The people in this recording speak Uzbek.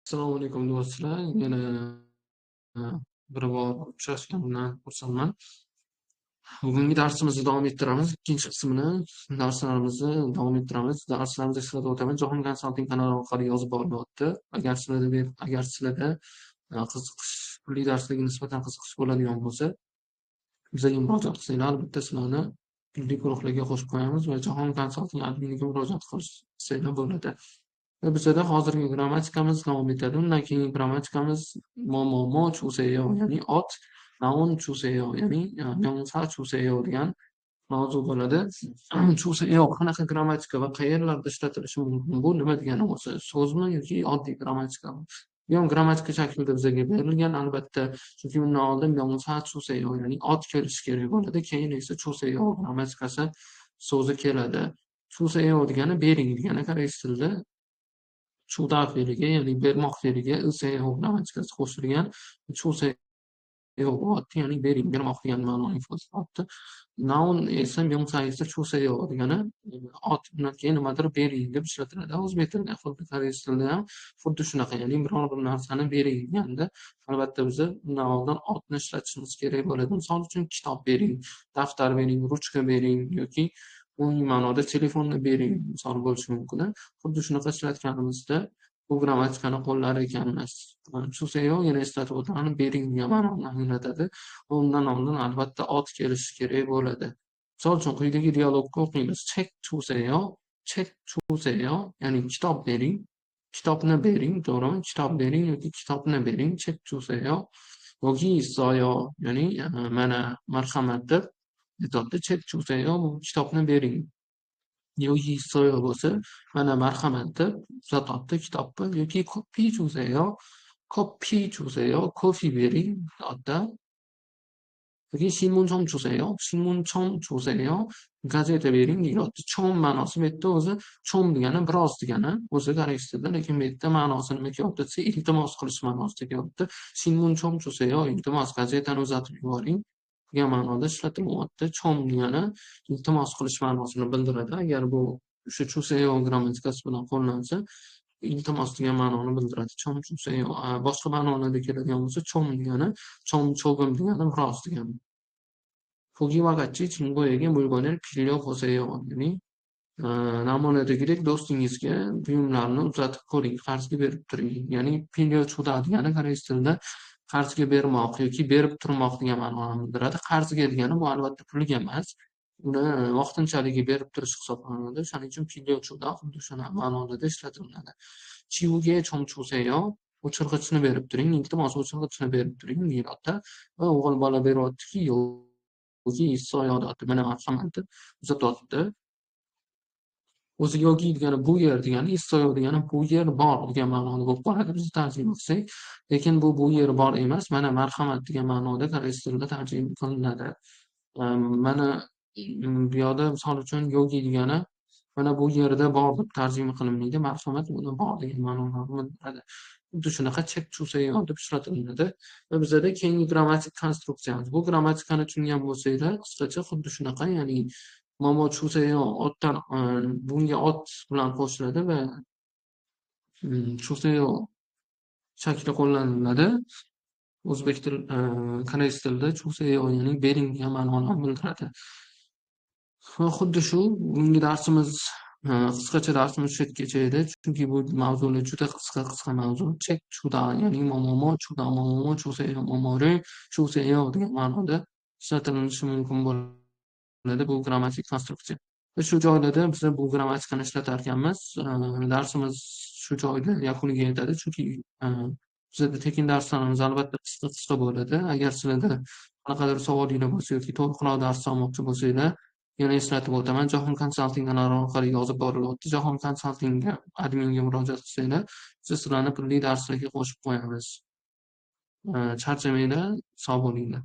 Assalomu alaykum do'stlar. Yana bir bor uchrashganimdan xursandman. Bugungi darsimizni davom ettiramiz. Ikkinchi qismini darslarimizni davom ettiramiz. Darslarimizda eslatib o'taman. Jahon konsalting kanali orqali yozib borilyapti. Agar sizlarda qiziqish, turli darslarga nisbatan qiziqish bo'ladigan bo'lsa, bizga murojaat qilsanglar, albatta sizlarni turli guruhlarga qo'shib qo'yamiz va Jahon konsalting adminiga murojaat qilsanglar bo'ladi. Va bizada hozirgi grammatikamiz davom etadi. Undan keyingi grammatikamiz momomo chuseyo, ya'ni ot, noun chuseyo, ya'ni 명사 chuseyo degan mavzu bo'ladi. Chuseyo qanaqa grammatika va qayerlarda ishlatilishi mumkin? Bu nima degani o'zi? So'zmi yoki oddiy grammatikami? Bu ham grammatika shaklida bizga berilgan albatta. Chunki undan oldin 명사 chuseyo, ya'ni ot kelishi kerak bo'ladi. Keyin esa chuseyo grammatikasi so'zi keladi. Chuseyo degani bering degani koreys tilida chuda fe'liga, ya'ni bermoq fe'liga seyo grammatikasi qo'shilgan. Chuseyo ot, ya'ni bering, bermoq degan ma'noni ifodalayapti. Noun esa 명사 esa chuseyo degani ot, undan keyin nimadir bering deb ishlatiladi. O'zbek tilida xuddi koreys tilida ham xuddi shunaqa, ya'ni biror bir narsani bering deganda albatta biza undan oldin otni ishlatishimiz kerak bo'ladi. Misol uchun kitob bering, daftar bering, ruchka bering yoki umumiy ma'noda telefonni bering misol bo'lishi mumkin. Xuddi shunaqa ishlatganimizda bu grammatikani qo'llar ekanmiz. Chuseyo yana eslatib o'taman, bering degan ma'noni anglatadi. Undan oldin albatta ot kelishi kerak bo'ladi. Misol uchun quyidagi dialogni o'qiymiz. Chek chuseyo, ya'ni kitob bering, kitobni bering, to'g'rimi? Kitob bering yoki kitobni bering, chek chuseyo. Yoki soyo, ya'ni mana marhamat deb aytyapti. Chek chuseyo, bu kitobni bering. yoki soyo bo'lsa, mana marhamat deb uzatyapti kitobni. Yoki kopi chuseyo, kofi bering deyapti. yoki 신문청 주세요, gazeta bering deyapti. Chom ma'nosi bu yerda o'zi chom degani biroz degani, o'zi koreys tilida, lekin bu yerda ma'nosi nima kelyapti desa, iltimos qilish ma'nosida kelyapti. 신문청 주세요, iltimos gazetani uzatib yuboring degan ma'noda ishlatilyapti. Chom degani iltimos qilish ma'nosini bildiradi. Agar bu o'sha chuseyo grammatikasi bilan qo'llansa, iltimos degan ma'noni bildiradi. Chom chuseyo. Boshqa ma'nolarda keladigan bo'lsa, chom degani, chog'im degani biroz degani. 보기와 같이 친구에게 물건을 빌려보세요. ya'ni namunadagidek do'stingizga buyumlarni uzatib ko'ring, qarzga berib turing. Ya'ni pilyo chuda degani koreys tilida qarzga bermoq yoki berib turmoq degan ma'noni bildiradi. Qarzga degani bu albatta pulga emas, uni vaqtinchalik berib turish hisoblanadi. Shuning uchun pilyo chuda xuddi shuna ma'noda ishlatiladi. chivuga chom chuseyo, o'chirg'ichni berib turing, iltimos o'chirg'ichni berib turing deyapti. Va o'g'il bola beryaptiki, yoki soyo deyapti. Mana marhamat deb uzatyapti. O'zi yoki degani bu yer degani, issoyo degani bu yer bor degan ma'noda bo'lib qoladi biz tarjima qilsak. Lekin bu yer bor emas, mana marhamat degan ma'noda koreys tilida tarjima qilinadi. Mana bu yoqda misol uchun yoki degani mana bu yerda bor deb tarjima qilinmaydi. Marhamat uni bor degan ma'noni bildiradi. Xuddi shunaqa chek chuseyo deb ishlatiladi. Va bizada keyingi grammatik konstruksiyamiz. Bu grammatikani tushungan bo'lsanglar, qisqacha xuddi shunaqa, ya'ni momo chuseyo otdan bunga ot bilan qo'shiladi va chuseyo shakli qo'llaniladi. O'zbek til, koreys tilida chuseyo ya'ni bering degan ma'noni bildiradi. Va xuddi shu bugungi darsimiz, qisqacha darsimiz shu yergacha edi. Chunki bu mavzular juda qisqa mavzu. Chek chuda, ya'ni momomo chuda, momomo chuseyo, momore chuseyo degan ma'noda ishlatilishi mumkin bo'ladi bu grammatik konstruksiya. Va shu joylarda biz bu grammatikani ishlatar ekanmiz. Darsimiz shu joyda yakuniga yetadi. Chunki bizda tekin darslarimiz albatta qisqa bo'ladi. Agar sizlarda qanaqadir savolinglar bo'lsa yoki to'liqroq dars olmoqchi bo'lsanglar, yana eslatib o'taman, Jahon konsalting kanali orqali yozib borilyapti. Jahon konsaltingga adminga murojaat qilsanglar, biz sizlarni turli darslarga qo'shib qo'yamiz. Charchamanglar, sog' bo'linglar.